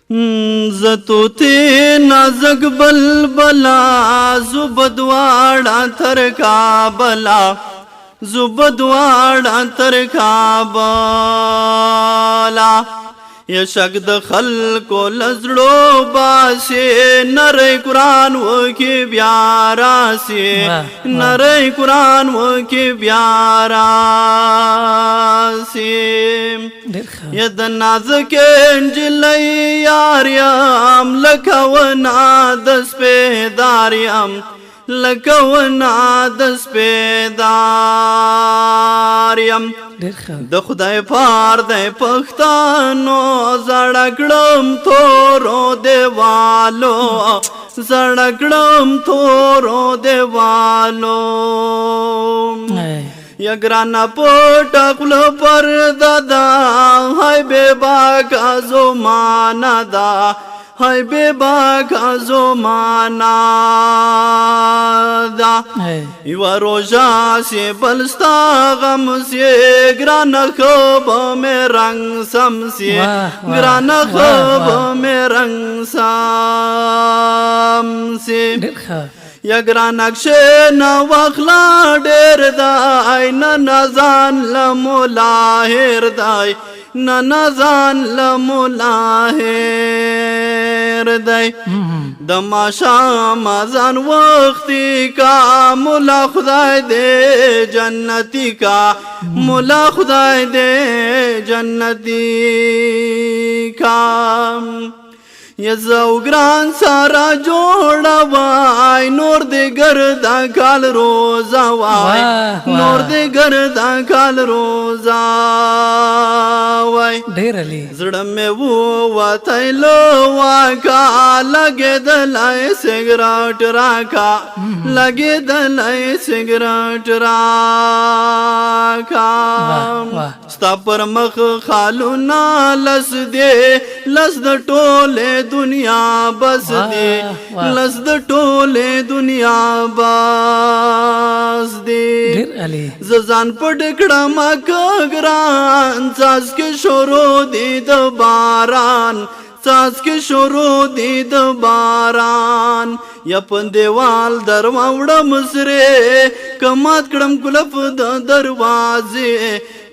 زتوتی نازک بلبلا زبدواڑا تر کابلا زبدواڑا تر کابلا یشک د خلکو لزړو باسي نری قرآن وکي بیا راسي نری قرآن وکي بیا راسي ید نازک انجلی یاریم لکونا دس پیداریم لکونا دس پیداریم د خدای پار د پښتانو زړګړم تورو دیوالو زړګړم تورو دیوالو یګرانا پټ خپل پر دادا هاي بے باکا زمانہ دا هاي بے باکا زمانہ دا یو روزا سے بلستا غم سے گرانا خوب میں رنگ سم سے گرانا خوب میں رنگ سم سے یگران اکشے نا وخلا ډیر دای نه نزان لملاهر دای نه نزان لملاهر دای د ماشام ازان وختي کا مولا خدای دې جنتی کا مولا خدای دې جنتی کا یزو گران سارا جوڑا وای نور دے گردا کال روزا وای نور دے گردا کال روزا وای ډیر علی زړه مې وو وتایلو واکا لګې دلای سیګریټ راکا لګې دلای سیګریټ راکا ستا پر مخ خالونا لس دے لس د ټوله دنیا بس دے لس د ټوله دنیا بس دے ززان پټ کړم کګران څاس کې شروع دی د باران څاس کې شروع دی د باران یا پندیوال درواوړم سره کمات کړم کلف د دروازه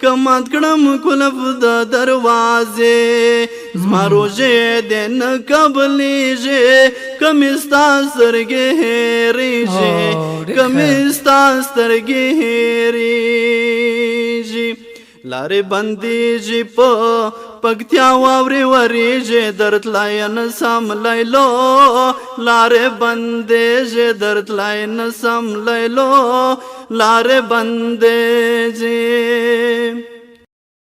کمات کړم کلف د دروازه زما روزه دن قبلیږي کمستا سترګې هېریږي کمستا سترګې هېریږي لارې بندیږي په پکتیا واورې وریږي درد لاین سم لیلو لارې بندیږي درد لاین سم لیلو لارې بندیږي